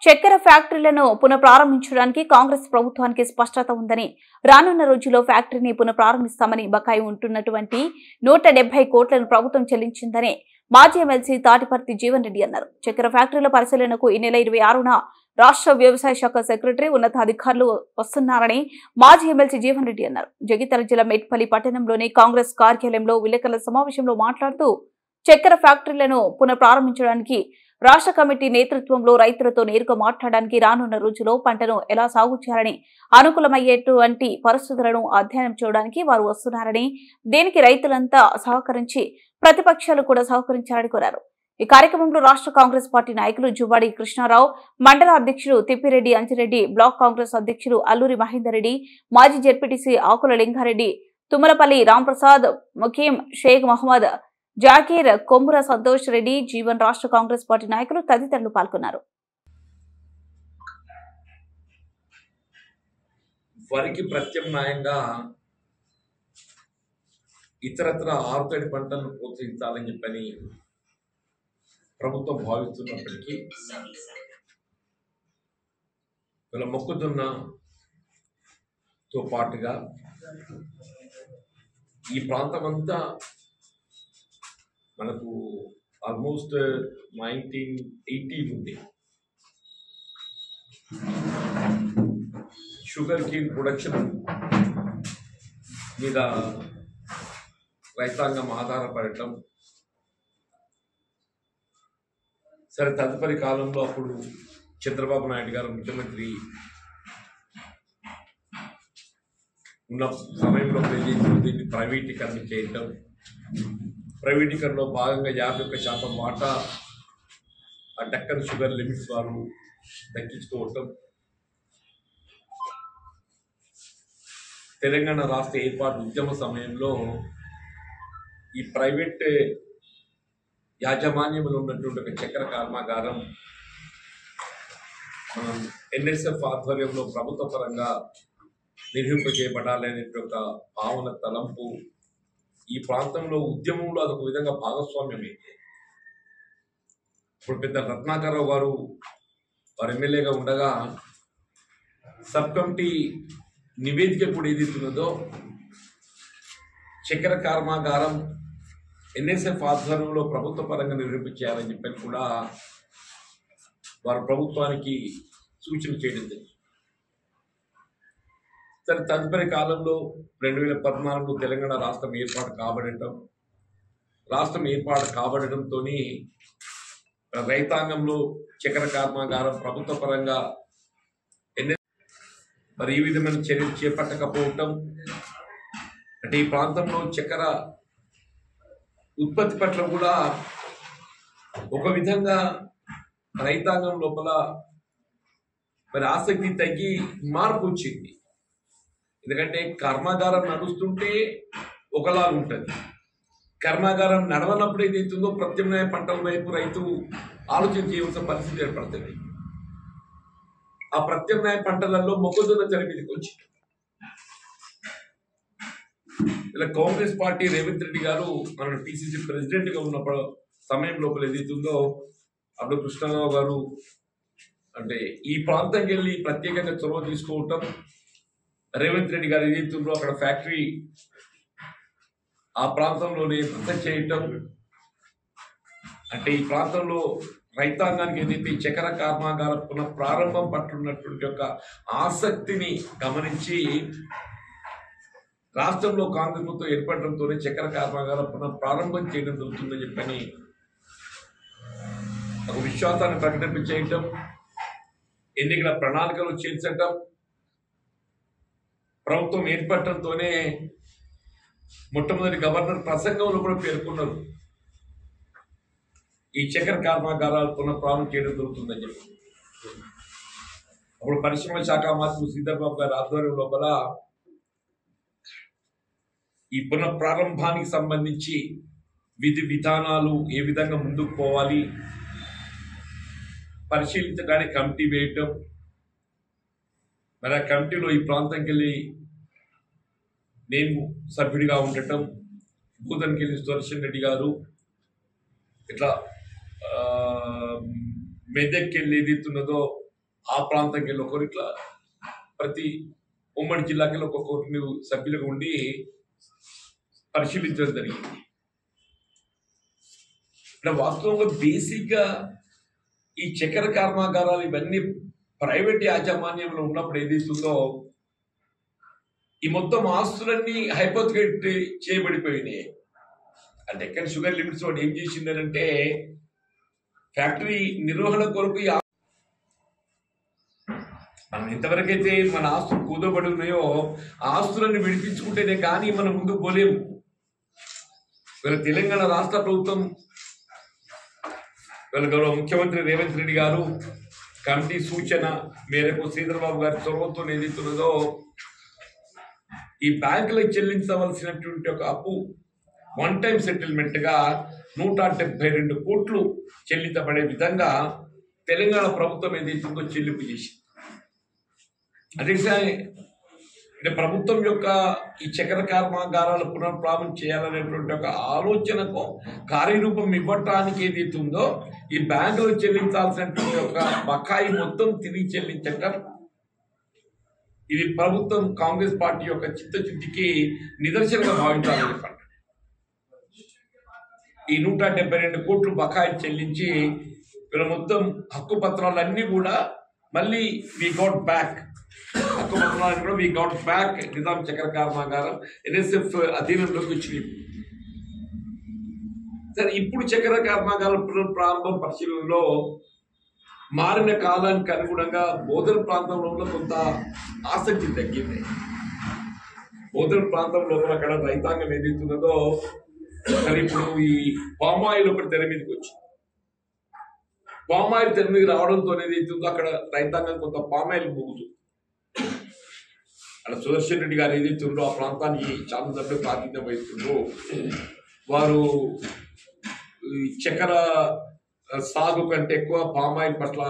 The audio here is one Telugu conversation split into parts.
చక్కెర ఫ్యాక్టరీలను పునఃప్రారంభించడానికి కాంగ్రెస్ ప్రభుత్వానికి స్పష్టత ఉందని, రానున్న రోజుల్లో ఫ్యాక్టరీని పునఃప్రారంభిస్తామని బకాయి ఉంటున్నటువంటి 170 కోట్లను ప్రభుత్వం చెల్లించిందని మాజీ ఎమ్మెల్సీ తాటిపర్తి జీవన్ రెడ్డి అన్నారు. చక్కెర ఫ్యాక్టరీల పరిశీలనకు ఈ నెల 26న రాష్ట్ర వ్యవసాయ శాఖ సెక్రటరీ ఉన్నతాధికారులు వస్తున్నారని మాజీ ఎమ్మెల్సీ జీవన్ రెడ్డి అన్నారు. జగిత్యాల జిల్లా మేట్పల్లి పట్టణంలోని కాంగ్రెస్ కార్యాలయంలో విలేకరుల సమావేశంలో మాట్లాడుతూ చక్కెర ఫ్యాక్టరీలను పునఃప్రారంభించడానికి రాష్ట్ర కమిటీ నేతృత్వంలో రైతులతో నేరుగా మాట్లాడడానికి రానున్న రోజుల్లో పంటను ఎలా సాగు చేయాలని, అనుకూలమయ్యేటువంటి పరిస్థితులను అధ్యయనం చేయడానికి వారు వస్తున్నారని, దీనికి రైతులంతా సహకరించి ప్రతిపక్షాలు కూడా సహకరించాలని కోరారు. ఈ కార్యక్రమంలో రాష్ట్ర కాంగ్రెస్ పార్టీ నాయకులు జువ్వాడి కృష్ణారావు, మండల అధ్యక్షుడు తిప్పిరెడ్డి అంజిరెడ్డి, బ్లాక్ కాంగ్రెస్ అధ్యక్షుడు అల్లూరి మహేందర్ రెడ్డి, మాజీ జెడ్పీటీసీ ఆకుల లింగారెడ్డి, తుమ్మలపల్లి రాంప్రసాద్, ముఖీం షేక్ మహమ్మద్, జాకీర్, కొమ్ముర సంతోష్ రెడ్డి, జీవన్, రాష్ట్ర కాంగ్రెస్ పార్టీ నాయకులు తదితరులు పాల్గొన్నారు. వరికి ప్రత్యామ్నాయంగా ఇతరత్ర ఆరుతడి పంటలను ప్రోత్సహించాలని చెప్పని ప్రభుత్వం భావిస్తున్నప్పటికీ వీళ్ళ మొక్కజొన్నతో పాటుగా ఈ ప్రాంతం అంతా మనకు ఆల్మోస్ట్ 1980 నుండి షుగర్ కేన్ ప్రొడక్షన్ మీద రైతాంగం ఆధారపడటం, సరే తదుపరి కాలంలో అప్పుడు చంద్రబాబు నాయుడు గారు ముఖ్యమంత్రి ఉన్న సమయంలో దీన్ని ప్రైవేటీకరణ చేయటం, ప్రైవేటీకరణలో భాగంగా 51% వాటా ఆ డక్కన్ షుగర్ లిమిట్స్ వారు దక్కించుకోవటం, తెలంగాణ రాష్ట్ర ఏర్పాటు ఉద్యమ సమయంలో ఈ ప్రైవేట్ యాజమాన్యంలో ఉన్నటువంటి ఒక చక్కెర కర్మాగారం మనం NSF ఆధ్వర్యంలో ప్రభుత్వ పరంగా నిర్మింపజేయబడాలనే ఒక భావన తలంపు ఈ ప్రాంతంలో ఉద్యమంలో అదొక విధంగా భాగస్వామ్యమైంది. ఇప్పుడు పెద్ద రత్నాకరరావు గారు వారు ఎమ్మెల్యేగా ఉండగా సబ్ కమిటీ నివేదిక కూడా ఏదైతున్నదో చక్కెర కర్మాగారం NSF ఆధ్వర్యంలో ప్రభుత్వ పరంగా నిర్మించేయాలని చెప్పని కూడా వారు ప్రభుత్వానికి సూచన చేయడం జరిగింది. సరే తదుపరి కాలంలో 2014లో తెలంగాణ రాష్ట్రం ఏర్పాటు కాబడటంతో రైతాంగంలో చక్కెర కర్మాగారం ప్రభుత్వ పరంగా మరి ఈ విధమైన చర్యలు చేపట్టకపోవటం, అంటే ఈ ప్రాంతంలో చక్కెర ఉత్పత్తి పట్ల కూడా ఒక విధంగా రైతాంగం లోపల మరి ఆసక్తి తగ్గి మార్పు వచ్చింది. ఎందుకంటే కర్మాగారం నడుస్తుంటే ఒకలాగా ఉంటుంది, కర్మాగారం నడవనప్పుడు ఏదైతుందో ప్రత్యామ్నాయ పంటల వైపు రైతు ఆలోచన చేయవలసిన పరిస్థితి ఏర్పడుతుంది. ఆ ప్రత్యామ్నాయ పంటలలో మొక్కజొన్న జరిపేదికి వచ్చింది. ఇలా కాంగ్రెస్ పార్టీ రేవంత్ రెడ్డి గారు మన PCC ప్రెసిడెంట్ గా ఉన్నప్పుడు సమయం లోపల ఏదైతుందో అప్పుడు కృష్ణారావు గారు అంటే ఈ ప్రాంతంకి వెళ్ళి ప్రత్యేకంగా చొరవ తీసుకోవటం, రేవంత్ రెడ్డి గారు ఏదైతుందో అక్కడ ఫ్యాక్టరీ ఆ ప్రాంతంలోనే ప్రతిష్ట చేయటం, అంటే ఈ ప్రాంతంలో రైతాంగానికి ఏదైతే చక్కెర కర్మాగార పునఃప్రారంభం పట్ల ఉన్నటువంటి యొక్క ఆసక్తిని గమనించి రాష్ట్రంలో కాంగ్రెస్ ప్రభుత్వం ఏర్పడటంతోనే చక్కెర కర్మాగారం పునఃప్రారంభం చేయడం జరుగుతుందని చెప్పని ఒక విశ్వాసాన్ని ప్రకటింపచేయటం, ఎన్నికల ప్రణాళికలు చేర్చటం, ప్రభుత్వం ఏర్పడటంతోనే మొట్టమొదటి గవర్నర్ ప్రసంగంలో కూడా పేర్కొన్నారు ఈ చక్కెర కర్మాగారాలు పునఃప్రారంభం చేయడం జరుగుతుందని చెప్పి. అప్పుడు పరిశ్రమ శాఖ మంత్రి శ్రీధర్ బాబు గారి ఆధ్వర్యం లోపల ఈ పునఃప్రారంభానికి సంబంధించి విధి విధానాలు ఏ విధంగా ముందుకు పోవాలి పరిశీలించడానికి కమిటీ వేయటం, మరి ఆ కమిటీలో ఈ ప్రాంతంకి వెళ్ళి నేను సభ్యుడిగా ఉండటం, భూదన్కి వెళ్ళి సుదర్శన్ రెడ్డి గారు, ఇట్లా మెదక్కి వెళ్ళి ఏదైతున్నదో ఆ ప్రాంతంకి వెళ్ళి ఒకరు ఇట్లా ప్రతి ఉమ్మడి జిల్లాకి ఒక్కొక్కరిని సభ్యులుగా ఉండి పరిశీలించడం జరిగింది. అంటే వాస్తవంగా బేసిక్గా ఈ చక్కెర కర్మాగారాలు ఇవన్నీ ప్రైవేట్ యాజమాన్యంలో ఉన్నప్పుడు ఏదైతుందో ఈ మొత్తం ఆస్తులన్నీ హైపోథెకేట్ చేయబడిపోయినాయి. ఆ డెక్కన్ షుగర్ లిమిట్స్ వాడు ఏం చేసిందనంటే ఫ్యాక్టరీ నిర్వహణ కొరకు మనం ఎంతవరకైతే మన ఆస్తులు కూదబడి ఉన్నాయో ఆ ఆస్తులను విడిపించుకుంటేనే కానీ మనం ముందుకు పోలేము. వీళ్ళ తెలంగాణ రాష్ట్ర ప్రభుత్వం వీళ్ళ గౌరవ ముఖ్యమంత్రి రేవంత్ రెడ్డి గారు కమిటీ సూచన మేరకు శ్రీధర్బాబు గారి చొరవతో ఏదైతున్నదో ఈ బ్యాంకులకు చెల్లించవలసినటువంటి ఒక అప్పు వన్ టైం సెటిల్మెంట్ గా 172 కోట్లు చెల్లించబడే విధంగా తెలంగాణ ప్రభుత్వం ఏదైతుందో చెల్లింపు చేసింది. అంటే ప్రభుత్వం యొక్క ఈ చక్కెర కర్మాగారాల పునఃప్రారంభం చేయాలనేటువంటి ఒక ఆలోచనకు కార్యరూపం ఇవ్వటానికి ఏదైతుందో ఈ బ్యాంకులో చెల్లించాల్సినటువంటి ఒక బకాయి మొత్తం తిరిగి చెల్లించటం ఇది ప్రభుత్వం కాంగ్రెస్ పార్టీ యొక్క చిత్తశుద్ధికి నిదర్శనంగా భావించాలని చెప్పండి. ఈ 172 కోట్లు బకాయి చెల్లించి వీళ్ళ మొత్తం హక్కు పత్రాలన్నీ కూడా మళ్ళీ వి గాట్ బ్యాక్. హక్కు పత్రాలను కూడా వి గాట్ బ్యాక్ నిజాం చక్కెర కర్మాగారం NSF అధీనంలోకి వచ్చింది. సరే, ఇప్పుడు చక్కెర కర్మాగారం పునఃప్రారంభం పరిశీలనలో మారిన కాలానికి అనుగుణంగా బోధన ప్రాంతంలో కొంత ఆసక్తి తగ్గింది. బోధన ప్రాంతం లోపల అక్కడ రైతాంగం ఏదైతున్నదో మరి ఇప్పుడు ఈ పామాయిల్ ఒకటి తెర మీదకి వచ్చింది. పామాయిల్ తెర మీద రావడంతో ఏదైతుందో అక్కడ రైతాంగం కొంత పామాయిల్ ముగుతుంది. అక్కడ సుదర్శన్ రెడ్డి గారు ఏదైతుందో ఆ ప్రాంతానికి చాలా సభ్యులు ప్రాతినిధ్యం వహిస్తుండ్రో వారు చక్కెర సాగు కంటే ఎక్కువ పామాయిల్ పట్ల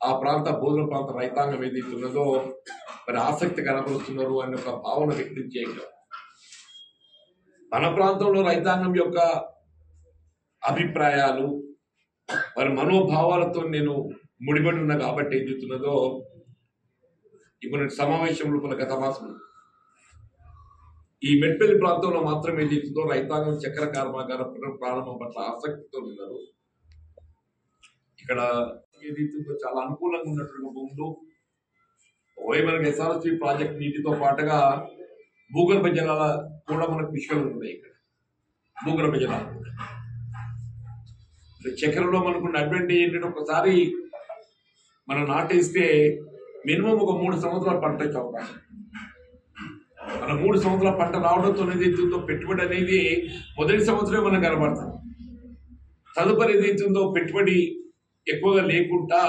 ఆ ప్రాంత భోజన ప్రాంత రైతాంగం ఏదైతున్నదో మరి ఆసక్తి కనబరుస్తున్నారు అనే ఒక భావన వ్యక్తం చేయగలం. మన ప్రాంతంలో రైతాంగం యొక్క అభిప్రాయాలు మరి మనోభావాలతో నేను ముడిపడి ఉన్నా కాబట్టి ఏదైతున్నదో ఇప్పుడు సమావేశంలో మన గత మాసం ఈ మెట్పల్లి ప్రాంతంలో మాత్రం ఏదైతుందో రైతాంగం చక్కెర కర్మాగార పునఃప్రారంభం పట్ల ఆసక్తితో ఉన్నారు. ఇక్కడ ఏదైతుందో చాలా అనుకూలంగా ఉన్నటువంటి భూములు మనకి SRC ప్రాజెక్ట్ నీటితో పాటుగా భూగర్భ జలాల కూడా మనకు విషయాలు ఉన్నాయి. ఇక్కడ భూగర్భ జలాలు చక్కెరలో మనకున్న అడ్వాంటేజ్ ఏంటంటే ఒకసారి మనం నాటేస్తే మినిమం ఒక 3 సంవత్సరాలు పంట వచ్చే అవకాశం. మన 3 సంవత్సరాల పంట రావడంతో ఏదైతుందో పెట్టుబడి అనేది మొదటి సంవత్సరమే మనకు కనబడుతుంది. తదుపరి ఏదైతుందో పెట్టుబడి ఎక్కువగా లేకుండా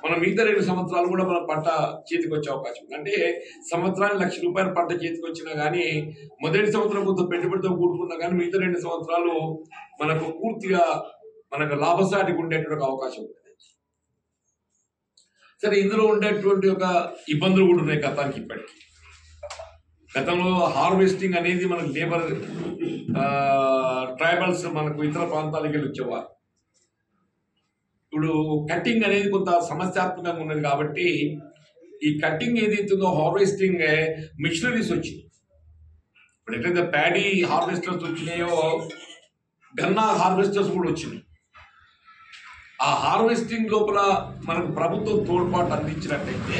మనం మిగతా 2 సంవత్సరాలు కూడా మన పంట చేతికి వచ్చే అవకాశం ఉంది. అంటే సంవత్సరానికి ₹1,00,000 పంట చేతికి వచ్చినా కానీ మొదటి సంవత్సరం కొంత పెట్టుబడితో కూడుకున్నా కానీ మిగతా 2 సంవత్సరాలు మనకు పూర్తిగా మనకు లాభసాటికి ఉండేటువంటి అవకాశం ఉంది. సరే, ఇందులో ఉండేటువంటి ఒక ఇబ్బందులు కూడా ఉన్నాయి గతానికి ఇప్పటికీ. గతంలో హార్వెస్టింగ్ అనేది మనకు లేబర్ ట్రైబల్స్ మనకు ఇతర ప్రాంతాలకు వెళ్ళి వచ్చేవారు. ఇప్పుడు కటింగ్ అనేది కొంత సమస్యాత్మకంగా ఉన్నది కాబట్టి ఈ కటింగ్ ఏదైతుందో హార్వెస్టింగ్ మిషనరీస్ వచ్చింది. ఇప్పుడు ఎట్లయితే ప్యాడీ హార్వెస్టర్స్ వచ్చినాయో గన్నా హార్వెస్టర్స్ కూడా వచ్చినాయి. ఆ హార్వెస్టింగ్ లోపల మనకు ప్రభుత్వం తోడ్పాటు అందించినట్లయితే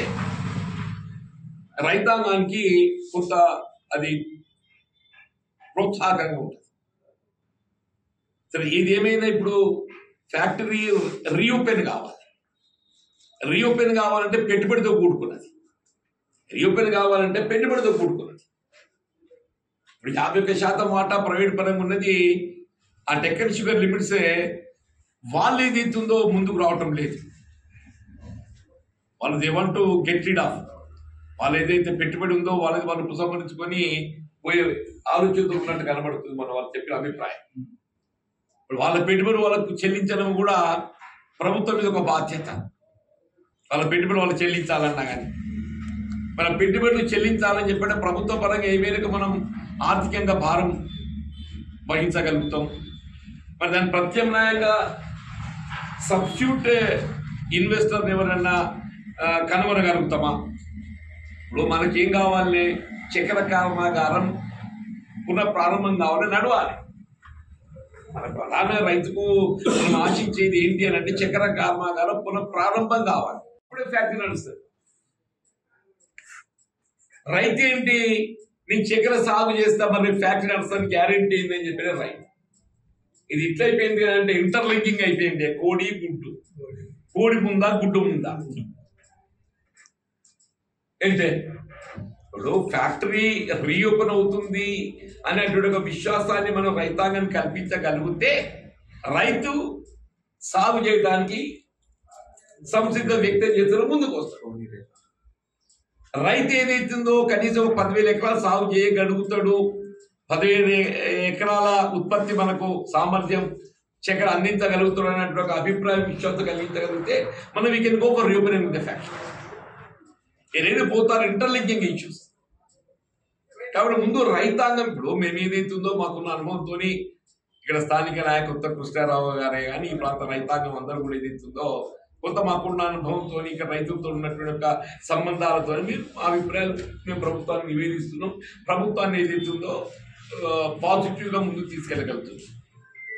రైతాంగానికి కొంత అది ప్రోత్సాహకంగా ఉంటుంది. సరే, ఇది ఏమైనా ఇప్పుడు ఫ్యాక్టరీ రీఓపెన్ కావాలి. రీఓపెన్ కావాలంటే పెట్టుబడితో కూడుకున్నది. రీఓపెన్ కావాలంటే పెట్టుబడితో కూడుకున్నది. ఇప్పుడు 51% వాటా ప్రైవేట్ పరంగా ఉన్నది. ఆ డెక్కన్ షుగర్ లిమిట్సే వాళ్ళు ఏదైతుందో ముందుకు రావటం లేదు. వాళ్ళు they want to get rid of. వాళ్ళు ఏదైతే పెట్టుబడి ఉందో వాళ్ళది వాళ్ళు ఉపసంహరించుకొని పోయే ఆలోచనతో ఉన్నట్టు కనబడుతుంది మన వాళ్ళు చెప్పిన అభిప్రాయం. ఇప్పుడు వాళ్ళ పెట్టుబడి వాళ్ళకు చెల్లించడం కూడా ప్రభుత్వం మీద ఒక బాధ్యత. వాళ్ళ పెట్టుబడి వాళ్ళు చెల్లించాలన్నా కానీ మన పెట్టుబడులు చెల్లించాలని చెప్పంటే ప్రభుత్వ పరంగా ఏ మేరకు మనం ఆర్థికంగా భారం వహించగలుగుతాం. మరి దాని ప్రత్యామ్నాయంగా సబ్స్టిట్యూట్ ఇన్వెస్టర్ ఎవరన్నా కనుగొనగలుగుతామా? ఇప్పుడు మనకేం కావాలి? చక్కెర కర్మాగారం పునఃప్రారంభం కావాలి, నడవాలి. మన ప్రధాన రైతుకు మనం ఆశించేది ఏంటి అని అంటే చక్కెర కర్మాగారం పునఃప్రారంభం కావాలి. ఇప్పుడే ఫ్యాక్టరీ నడుస్తుంది. రైతు ఏంటి, నేను చక్కెర సాగు చేస్తా మరి ఫ్యాక్టరీ నడుస్తాను గ్యారెంటీ ఏంటి అని చెప్పిన రైతు. ఇది ఇట్లయిపోయింది అంటే ఇంటర్లింకింగ్ అయిపోయింది. కోడి గుడ్డు, కోడి ముందా గుడ్డు ముందా అంటే ఇప్పుడు ఫ్యాక్టరీ రీఓపెన్ అవుతుంది అనేటువంటి ఒక విశ్వాసాన్ని మనం రైతాంగాన్ని కల్పించగలిగితే రైతు సాగు చేయడానికి సంసిద్ధ వ్యక్తం చేస్తారు, ముందుకు వస్తారు. రైతు ఏదైతుందో కనీసం 10,000 ఎకరాలు సాగు చేయగలుగుతాడు. 15 ఎకరాల ఉత్పత్తి మనకు సామర్థ్యం చక్కెర అందించగలుగుతాడు అన్నట్టు ఒక అభిప్రాయం విశ్వాసం కలిగించగలిగితే మనం we can go for reopening the factory. ఈ రెండు పోతారు ఇంటర్లింకింగ్ ఇష్యూస్. కాబట్టి ముందు రైతాంగం, ఇప్పుడు మేము ఏదైతుందో మాకున్న అనుభవంతో ఇక్కడ స్థానిక నాయకుత్వ కృష్ణారావు గారే కానీ ఈ ప్రాంత రైతాంగం అందరూ కూడా ఏదైతుందో కొంత మాకున్న అనుభవంతో ఇక్కడ రైతులతో ఉన్నటువంటి యొక్క సంబంధాలతో మేము అభిప్రాయాలు మేము ప్రభుత్వాన్ని నివేదిస్తున్నాం. ప్రభుత్వాన్ని ఏదైతుందో పాజిటివ్ గా ముందుకు తీసుకెళ్ళగలుగుతుంది.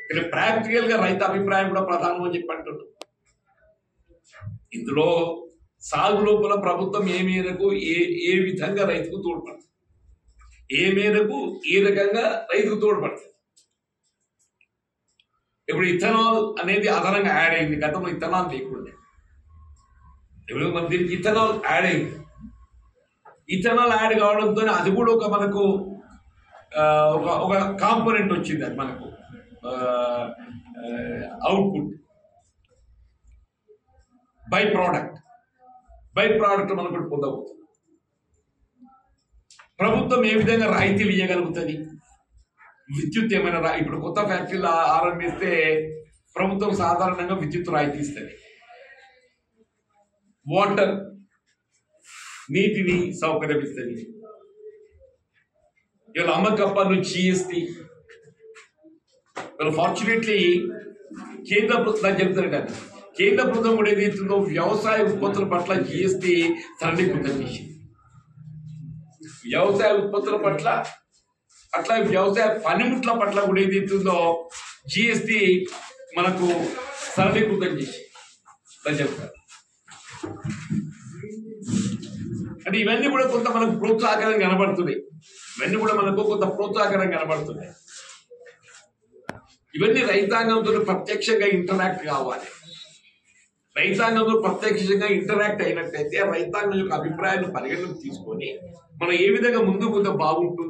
ఇక్కడ ప్రాక్టికల్ గా రైతు అభిప్రాయం కూడా ప్రధానం అని చెప్పి అంటున్నాం. ఇందులో సాగు లోపల ప్రభుత్వం ఏ మేరకు ఏ విధంగా రైతుకు తోడ్పడుతుంది, ఏ మేరకు ఏ రకంగా రైతుకు తోడ్పడుతుంది. ఇప్పుడు ఇథనాల్ అనేది అదనంగా యాడ్ అయింది. గతంలో ఇథనాల్ లేకుండా ఇప్పుడు మన దీనికి ఇథనాల్ యాడ్ అయింది. ఇథనాల్ యాడ్ కావడంతో అది కూడా ఒక మనకు ఒక కాంపోనెంట్ వచ్చింది. అది మనకు అవుట్పుట్ బై ప్రోడక్ట్ మనం పొందబోతుంది. ప్రభుత్వం ఏ విధంగా రాయితీలు ఇవ్వగలుగుతుంది? విద్యుత్ ఏమైనా ఇప్పుడు కొత్త ఫ్యాక్టరీలు ఆరంభిస్తే ప్రభుత్వం సాధారణంగా విద్యుత్ రాయితీ ఇస్తుంది. వాటర్, నీటిని సౌకర్యం ఇస్తుంది. ఇవాళ అమ్మకం పన్ను, GST. ఫార్చునేట్లీ కేంద్ర ప్రభుత్వం చెప్తారు కదా, కేంద్ర ప్రభుత్వం కూడా ఏదైతుందో వ్యవసాయ ఉత్పత్తుల పట్ల GST సరళీకృతం చేసింది. వ్యవసాయ ఉత్పత్తుల పట్ల అట్లా వ్యవసాయ పనిముట్ల పట్ల కూడా ఏదైతుందో GST మనకు సరళీకృతం చేసి చెప్తారు. అంటే ఇవన్నీ కూడా కొంత మనకు ప్రోత్సాహకరం కనబడుతున్నాయి. ఇవన్నీ రైతాంగంతో ప్రత్యక్షంగా ఇంటరాక్ట్ కావాలి. రైతాంగంతో ప్రత్యక్షంగా ఇంటరాక్ట్ అయినట్టయితే రైతాంగం యొక్క అభిప్రాయాన్ని పరిగణలోకి తీసుకొని మనం ఏ విధంగా ముందు బాగుంటుంది